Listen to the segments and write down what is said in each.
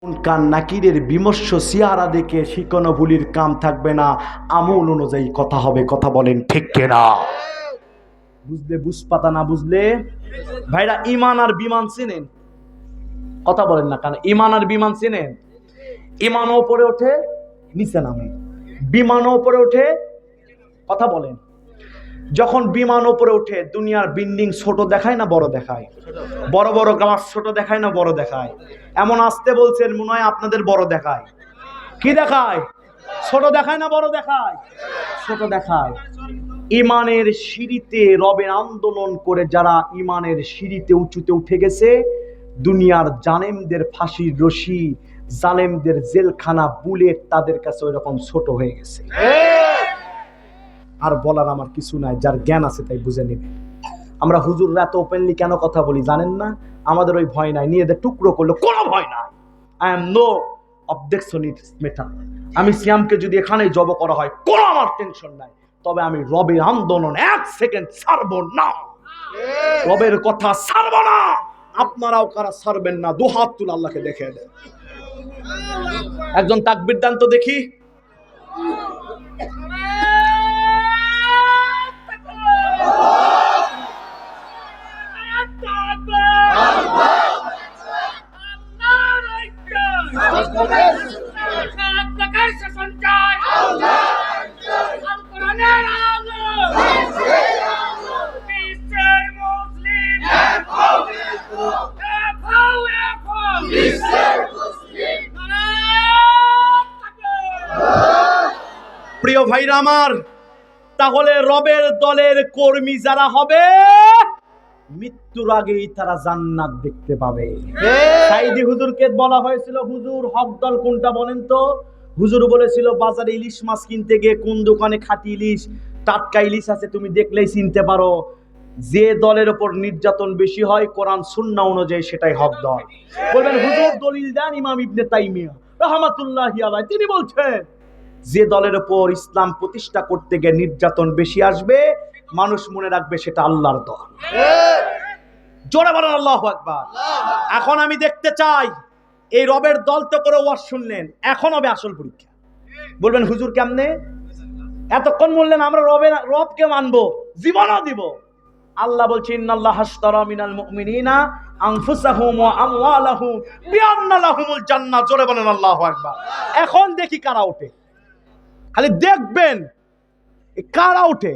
মুনকার নাকিরের বিমর্ষ চেহারা দেখে শিকনো ভুলির কাম থাকবে না, আমল অনুযায়ী কথা হবে। কথা বলেন ঠিক কিনা? বুঝলে বুঝপাতা, না বুঝলে ভাইরা ইমান আর বিমান চেনেন? কথা বলেন না কেন? ইমান আর বিমান চেনেন? ইমানও উপরে ওঠে, নিচে নামে, বিমানও উপরে ওঠে। কথা বলেন। যখন বিমান উপরে ওঠে দুনিয়ার বিল্ডিং ছোট দেখায় না বড় দেখায়? বড় বড় গাছ ছোট দেখায় না বড় দেখায়? এমন আসতে বলছেন মনে হয় আপনাদের বড় দেখায়। কি দেখায়? ছোট দেখায় না বড় দেখায়? ছোট দেখায়। ইমানের সিঁড়িতে রবের আন্দোলন করে যারা ইমানের সিঁড়িতে উঁচুতে উঠে গেছে, দুনিয়ার জালেমদের ফাঁসির রশি, জালেমদের জেলখানা, বুলেট তাদের কাছে ওই রকম ছোট হয়ে গেছে। আর বলার আমার কিছু নাই, যার জ্ঞান আছে তাই বুঝে নেবে। আমরা হুজুররা এত ওপেনলি কেন কথা বলি জানেন না? আমাদের ওই ভয় নাই, নিয়ে টুকরো করলো কোনো ভয় নাই। আই এম নো অবজেকশনিস্ট মেটার। আমি সিয়ামকে যদি এখানে জব করা হয় কোনো আমার টেনশন নাই, তবে আমি রবের আন্দোলন এক সেকেন্ড ছাড়বো না। রবের কথা ছাড়বো না। আপনারাও কারা ছাড়বেন না? দু হাত তুলে আল্লাহকে দেখে দেন। একজন তাকবীর দেন তো দেখি। প্রিয় ভাইরা আমার, তাহলে রবের দলের কর্মী যারা হবে মৃত্যুর আগেই তারা জান্নাত দেখতে পাবে। সাইদি হুজুরকে বলা হয়েছিল, হুজুর হক দল কোনটা বলেন তো? হুজুর বলেছিল, বাজারে ইলিশ মাছ কিনতে গিয়ে কোন দোকানে খাঁটি ইলিশ, টাটকা ইলিশ আছে তুমি দেখলেই চিনতে পারো। যে দলের উপর নির্যাতন বেশি হয় কোরআন সুন্নাহ অনুযায়ী সেটাই হক দল। বলবেন হুজুর দলিল দেন। ইমাম ইবনে তাইমিয়া রাহমাতুল্লাহি আলাইহি তিনি বলছেন, যে দলের উপর ইসলাম প্রতিষ্ঠা করতে গিয়ে নির্যাতন বেশি আসবে, মানুষ মনে রাখবে সেটা আল্লাহর দল। জোরে বলেন আল্লাহু আকবার। এখন আমি দেখতে চাই, এই রবের দল তো করে ওয়াজ শুনলেন, এখন হবে আসল পরীক্ষা। বলবেন হুজুর কেমনে? এতক্ষণ বললেন আমরা রবকে মানবো, জীবনও দিব। আল্লাহ বলছে, ইন্নাল্লাহা আশতারা মিনাল মুমিনিনা আনফুসাহুম ওয়া আমওয়ালাহুম বিআন্না লাহুমুল জান্নাহ। জোরে বলেন আল্লাহু আকবার। এখন দেখি কারা ওঠে, খালি দেখবেন কারা ওঠে।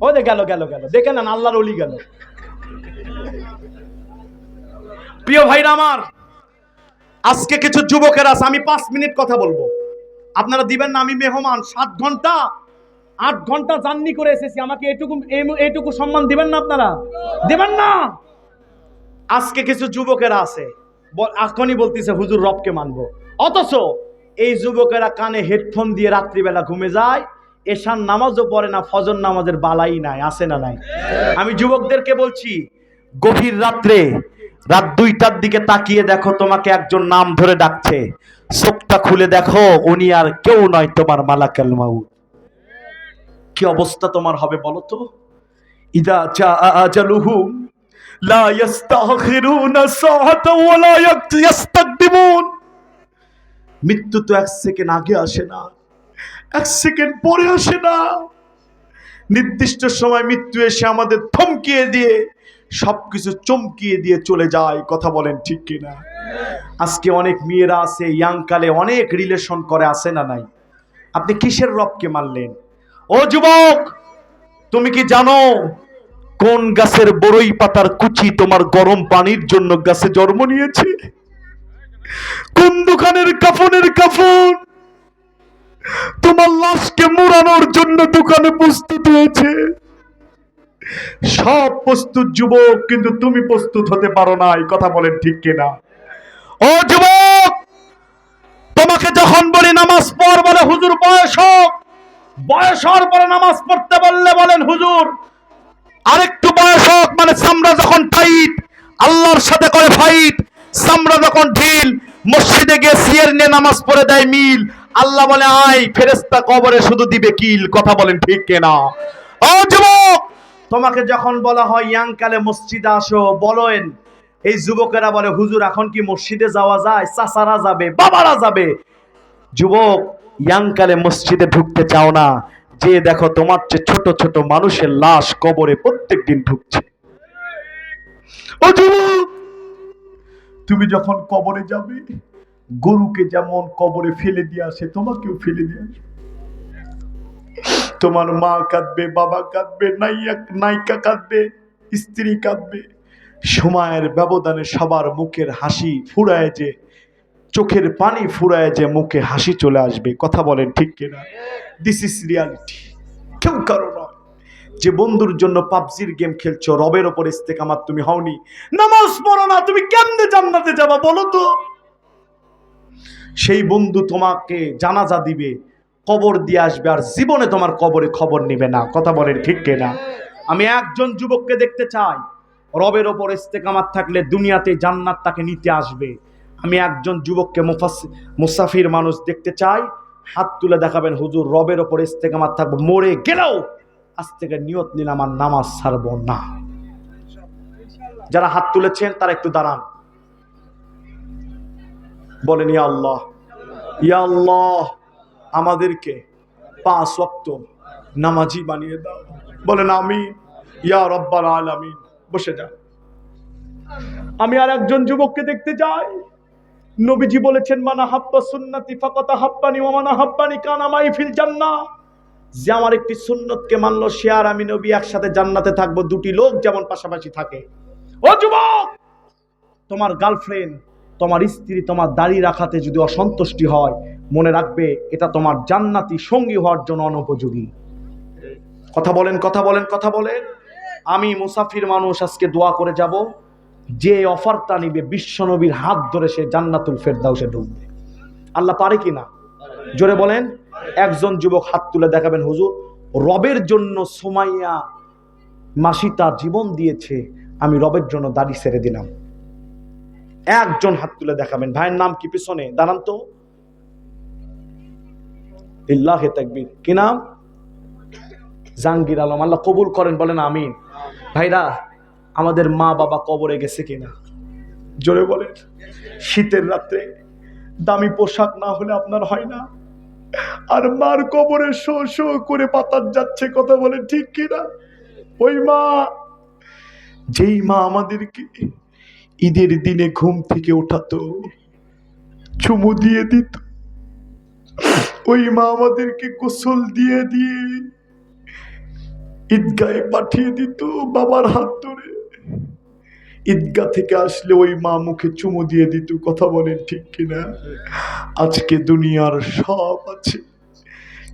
ওই গেল গেল গেল, দেখে নেন আল্লাহর ওলি গেল। প্রিয় ভাইরা আমার, আজকে কিছু যুবকের আছে, আমি 5 মিনিট কথা বলবো, আপনারা দিবেন না? আমি মেহমান, 7 ঘন্টা 8 ঘন্টা জার্নি করে এসেছি, আমাকে এইটুকু সম্মান দিবেন না? আপনারা দিবেন না? আজকে কিছু যুবকেরা আছে এখনই বলতেছে হুজুর রবকে মানবো, অথচ এই যুবকেরা কানে হেডফোন দিয়ে রাত্রিবেলা ঘুমে যায়, এশার নামাজও পড়ে না, ফজর নামাজের বালাই নাই। আছে না নাই? আমি যুবকদেরকে বলছি, গভীর রাত্রে রাত 2টার দিকে তাকিয়ে দেখো, তোমাকে একজন নাম ধরে ডাকছে, চোখটা খুলে দেখো উনি আর কেউ নয়, তোমার মালাকুল মাউত। কি অবস্থা তোমার হবে বলো তো? ইদা জা আজালুহুম লা ইস্তাখিরুনা সাআতাও ওয়া লা ইস্তাকদিমুন। মৃত্যু তো 1 সেকেন্ড আগে আসে না, 1 সেকেন্ড পরে আসে না। নির্দিষ্ট সময় মৃত্যু এসে আমাদের থমকিয়ে দিয়ে সবকিছু চমকিয়ে দিয়ে চলে যায়। কথা বলেন ঠিক কিনা? আজকে অনেক মেয়েরা আছে ইয়াং কালে অনেক রিলেশন করে, আছে না নাই? আপনি কিসের রবকে মানলেন? ও যুবক, তুমি কি জানো কোন গাছের বড়ই পাতার কুচি তোমার গরম পানির জন্য গাছে জন্ম নিয়েছে? কোন দোকানের কাফনের কাফন তোমার লাশকে মোড়ানোর জন্য দোকানে প্রস্তুত হয়েছে? সব প্রস্তুত যুবক, কিন্তু তুমি প্রস্তুত হতে পারো নাই। কথা বলেন ঠিক কিনা? ও যুবক, তোমাকে যখন বলি নামাজ পড়, বলে হুজুর বয়স হোক, বয়স হওয়ার পরে নামাজ পড়তে বললে বলেন হুজুর আরেকটু বয়স হোক, মানে চামড়া যখন টাইট, আল্লাহর সাথে করে ফাইট, চামড়া যখন ঢিল, মসজিদে গিয়ে সিয়ার নিয়ে নামাজ পড়ে দেয় মিল, আল্লাহ বলে আয়, ফেরেশতা কবরে শুধু দিবে কিল। কথা বলেন ঠিক কিনা? ও যুবক, তোমাকে যখন বলা হয় ইয়াং কালে মসজিদে আসো, বলেন এই যুবকেরা বলে হুজুর এখন কি মসজিদে যাওয়া যায়? চাচারা যাবে, বাবারা যাবে। যুবক, ইয়াংকালে মসজিদে ঢুকতে চাও না, যে দেখো তোমার চেয়ে ছোট ছোট মানুষের লাশ কবরে প্রত্যেকদিন ঢুকছে। ও যুবক, তুমি যখন কবরে যাবে, গরুকে যেমন কবরে ফেলে দিয়ে আসে তোমাকেও ফেলে দিয়ে আসবে। তোমার মা কাঁদবে, বাবা কাঁদবে, নায়িকা কাঁদবে, স্ত্রী কাঁদবে। সময়ের ব্যবধানে সবার মুখের হাসি ফুরায়, যে চোখের পানি ফুরায়, যে মুখে হাসি চলে আসবে। কথা বলেন ঠিক কিনা? This is reality. কেউ কারো নয়। যে বন্ধুর জন্য পাবজির গেম খেলছো, রবের ওপর ইস্তেকামাত তুমি হওনি, নামাজ পড়ো না, তুমি কেমনে জান্নাতে যাবা বলো তো? সেই বন্ধু তোমাকে জানাজা দিবে, কবর দিয়ে আসবে, আর জীবনে তোমার কবরে খবর নিবে না। কথা বলেন ঠিক কিনা? আমি একজন যুবককে দেখতে চাই, রবের ওপর ইস্তেকামাত থাকলে দুনিয়াতে জান্নাত তাকে নিতে আসবে। আমি একজন যুবককে মুসাফির মানুষ দেখতে চাই, হাত তুলে দেখাবেন হুজুর রবের ওপর ইস্তেকামাত থাকবো, মরে গেলেও আজ থেকে নিয়ত নিলাম আর নামাজ ছাড়বো না। যারা হাত তুলেছেন তারা একটু দাঁড়ান, বলেন ইয়া আল্লাহ, ইয়া আল্লাহ আমাদেরকে 5 ওয়াক্ত নামাজি বানিয়ে দাও। বলেন আমিন ইয়া রাব্বাল আলামিন। বসে যান। আমি আর একজন যুবককে দেখতে যাই। নবীজি বলেছেন মানা হাব্বা সুন্নতি ফাকাত হাব্বানি ওয়া মানা হাব্বানি কানা মাই ফিল জান্নাহ। যে আমার একটি সুন্নতকে মানলো, সে আর আমি নবী একসাথে জান্নাতে থাকবো, দুটি লোক যেমন পাশাপাশি থাকে। ও যুবক, তোমার গার্লফ্রেন্ড, তোমার স্ত্রী তোমার দাড়ি রাখাতে যদি অসন্তুষ্টি হয়, মনে রাখবে এটা তোমার জান্নাতি সঙ্গী হওয়ার জন্য অনুপযোগী। কথা বলেন, কথা বলেন, কথা বলেন। আমি মুসাফির মানুষ, আজকে দোয়া করে যাব, যে অফারটা নিবে বিশ্বনবীর হাত ধরে সে জান্নাতুল ফেরদাউসে ঢুকবে। আল্লাহ পারে কিনা? জোরে বলেন। একজন যুবক হাত তুলে দেখাবেন হুজুর রবের জন্য সুমাইয়া মাসি তার জীবন দিয়েছে, আমি রবের জন্য দাড়ি ছেড়ে দিলাম। একজন হাত তুলে দেখাবেন। ভাইয়ের নাম কি? পিছনে দাঁড়ান তো। লিল্লাহে তাকবীর। কি নাম? জাহাঙ্গীর আলম। আল্লাহ কবুল করেন, বলেন আমিন। ভাইরা, আমাদের মা বাবা কবরে গেছে কিনা জোরে বলেন। শীতের রাত্রে দামি পোশাক না হলে আপনার হয় না, আর মার কবরে শো শো করে বাতাস যাচ্ছে। কথা বলেন ঠিক কিনা? ওই মা, যেই মা আমাদেরকে ঈদের দিনে ঘুম থেকে ওঠাতো, চুমু দিয়ে দিত, ওই মা আমাদেরকে গোসল দিয়ে দিয়ে ঈদগাহে পাঠিয়ে দিত বাবার হাত ধরে। ঈদগাহ থেকে আসলে ওই মা মুখে চুমু দিয়ে দিত। কথা বলেন ঠিক কিনা? আজকে দুনিয়ার সব আছে,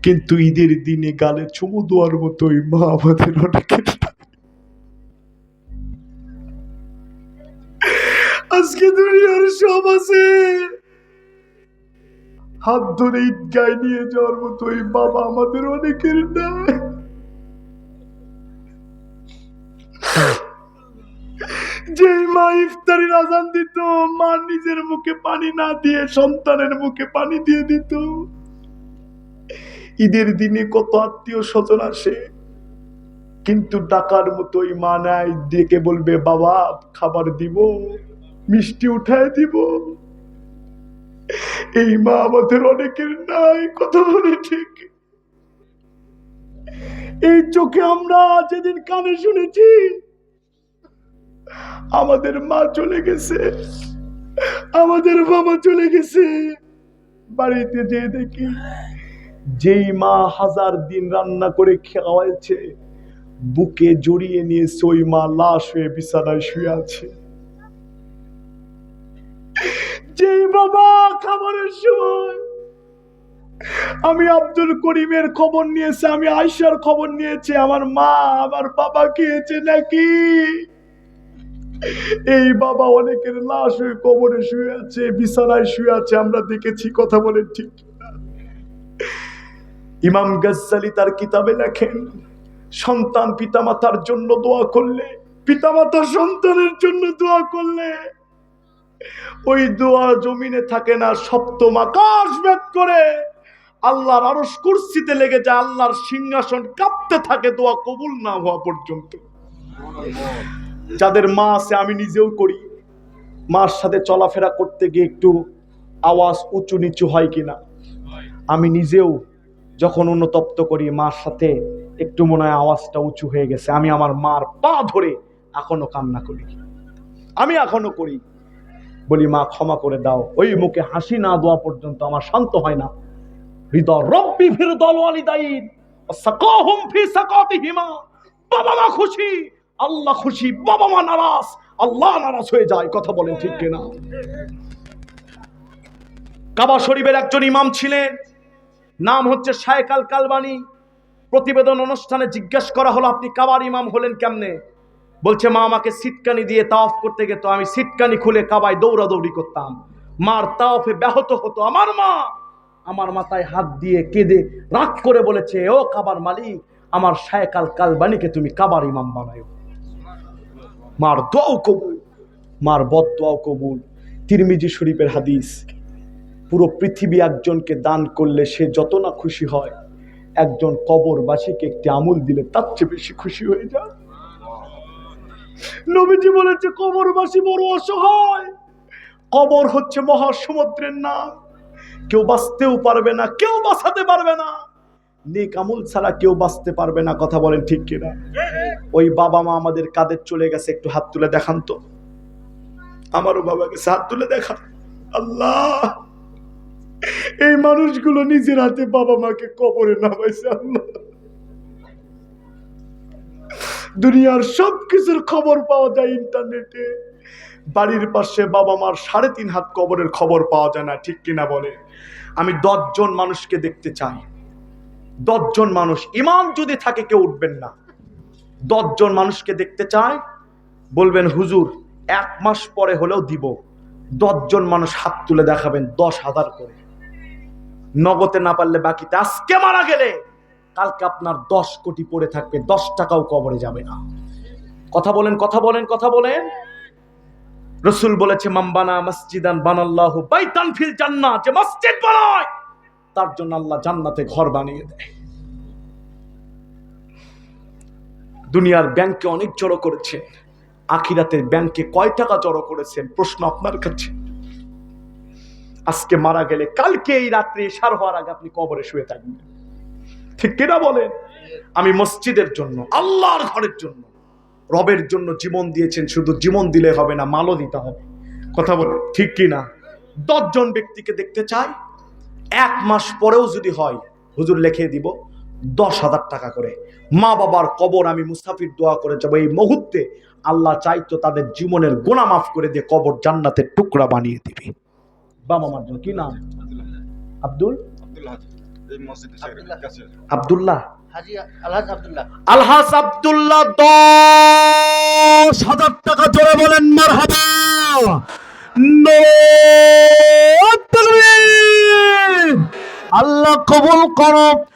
কিন্তু ঈদের দিনে গালে চুমু দেওয়ার মতো ওই মা আমাদের অনেকের। আজকে দুনিয়ার সব আছে, হাত ধরে ঈদগাহে নিয়ে যাওয়ার মতো ওই বাবা আমাদের অনেকের নাই। যে মা ইফতারির আজান দিত, মা নিজের মুখে পানি না দিয়ে সন্তানের মুখে পানি দিয়ে দিত। ঈদের দিনে কত আত্মীয় স্বজন আসে, কিন্তু ডাকার মতো ওই মা নাই, ডেকে বলবে বাবা খাবার দিব, মিষ্টি উঠায় দিব। এই মা আমাদের অনেকের নাই। কথা বলে ঠিক? এই চোখে আমরা যেদিন কানে শুনেছি আমাদের মা চলে গেছে, আমাদের বাবা চলে গেছে, বাড়িতে যে দেখি যেই মা 1000 দিন রান্না করে খাওয়াইছে, বুকে জড়িয়ে নিয়েছে ওই মা লাশ হয়ে বিছানায় শুয়ে আছে। যেই বাবা খাবারের সময় আমি আব্দুল করিমের খবর নিয়েছে, আমি আয়সার খবর নিয়েছি, আমার মা আমার বাবা খেয়েছে নাকি, এই বাবা অনেকের লাশ হয়ে কবরে শুয়ে আছে, বিছানায় শুয়ে আছে, আমরা দেখেছি। কথা বলেন ঠিক? ইমাম গাজ্জালি তার কিতাবে লেখেন, সন্তান পিতামাতার জন্য দোয়া করলে, পিতামাতা সন্তানের জন্য দোয়া করলে ওই দোয়া জমিনে থাকে না, সপ্তম আকাশ ভেদ করে আল্লাহর আরশ কুরসিতে লেগে যায়, আল্লাহর সিংহাসন কাঁপতে থাকে দোয়া কবুল না হওয়া পর্যন্ত। যাদের মা আছে, আমি নিজেও করি, মার সাথে চলাফেরা করতে গিয়ে একটু আওয়াজ উঁচু নিচু হয় কিনা। আমি নিজেও যখন অনুতপ্ত করি মার সাথে একটু মনে হয় আওয়াজটা উঁচু হয়ে গেছে, আমি আমার মার পা ধরে এখনো কান্না করি, আমি এখনো করি, বলি মা ক্ষমা করে দাও। ওই মুখে হাসি না দেওয়া পর্যন্ত আমার শান্ত হয় না। হৃদয় রব্বি ফির দলওয়ালিদাইন সাকাহুম ফি সাকাতিহিমা। বাবা মা খুশি, আল্লাহ খুশি, বাবা মা নারাজ, আল্লাহ নারাজ হয়ে যায়। কথা বলেন ঠিক কিনা? কাবা শরীফের একজন ইমাম ছিলেন, নাম হচ্ছে শায়েখ আল কালবানি। প্রতিবেদন অনুষ্ঠানে জিজ্ঞেস করা হলো আপনি কাবার ইমাম হলেন কেমনে? বলছে মা আমাকে সিটকানি দিয়ে তাওয়াফ করতে যেত, আমি সিটকানি খুলে কাবায় দৌড়াদৌড়ি করতাম, মার তাওয়াফে ব্যাহত হতো। আমার মা আমার মাথায় হাত দিয়ে কেঁদে রাগ করে বলেছে, ও কাবার মালিক, আমার শায়েখ আল কালবানিকে তুমি কাবার ইমাম বানায়ো। মার দোয়াও কবুল, মার বদদোয়াও কবুল। তিরমিজি শরীফের হাদিস, পুরো পৃথিবী একজনকে দান করলে সে যত না খুশি হয়, একজন কবরবাসীকে একটি আমুল দিলে তার চেয়ে বেশি খুশি হয়ে যায়। নবীজি বলেছে কবরবাসী বড় অসহায়। কবর হচ্ছে মহাসমুদ্রের নাম, কেউ বাঁচতেও পারবে না, কেউ বাঁচাতে পারবে না, নেক আমল ছাড়া কেউ বাঁচতে পারবে না। কথা বলেন ঠিক কিনা? ওই বাবা মা আমাদের কাদের চলে গেছে, একটু হাত তুলে দেখান তো। আমারও বাবা গেছে, হাত তুলে দেখান। আল্লাহ, এই মানুষগুলো নিজের হাতে বাবা মাকে কবরে নামাইছে। আল্লাহ, দুনিয়ার সবকিছুর খবর পাওয়া যায় ইন্টারনেটে, বাড়ির পাশে বাবা মার 3.5 হাত কবরের খবর পাওয়া যায় না। ঠিক কিনা বলে? আমি 10 জন মানুষকে দেখতে চাই, 10 জন মানুষ, ইমাম যদি থাকে কেউ উঠবেন না, 10 জন মানুষকে দেখতে চাই, বলবেন হুজুর 1 মাস পরে হলেও দিব। 10 জন মানুষ হাত তুলে দেখাবেন 10,000 করে, নগদে না পারলে বাকিতে। আজকে মারা গেলে কালকে আপনার 10 কোটি পড়ে থাকবে, 10 টাকাও কবরে যাবে না। কথা বলেন, কথা বলেন, কথা বলেন। রাসূল বলেছে মামবানা মসজিদান বানাল্লাহু বাইতান ফিল জান্নাহ, যে মসজিদ বানায় তার জন্য আল্লাহ জান্নাতে ঘর বানিয়ে দেয়। দুনিয়ার ব্যাংকে অনেক জড়ো করেছেন, আখিরাতের ব্যাংকে কয় টাকা জড়ো করেছেন? প্রশ্ন আপনার কাছে। আজকে মারা গেলে কালকে এই রাত্রে এশার হওয়ার আগে আপনি কবরে শুয়ে থাকবেন। ঠিক কিনা বলেন? আমি মসজিদের জন্য, আল্লাহর ঘরের জন্য, রবের জন্য জীবন দিয়েছেন। শুধু জীবন দিলে হবে না, মালও দিতে হবে। কথা বলে ঠিক কিনা? 10 জন ব্যক্তিকে দেখতে চাই, 1 মাস পরেও যদি হয় হুজুর লিখে দিব 10,000 টাকা করে। মা বাবার কবর আমি মুসাফির দোয়া করে যাব। এই মুহূর্তে আল্লাহ চাইতো তাদের জীবনের গুনাহ মাফ করে দিয়ে কবর জান্নাতের টুকরা বানিয়ে দিবে। বাবা মার জন্য কি নাম? আব্দুল্লাহ, আলহাজ আব্দুল্লাহ। 10,000 টাকা জোরে বলেন মারহাবা। আল্লাহ কবুল করো।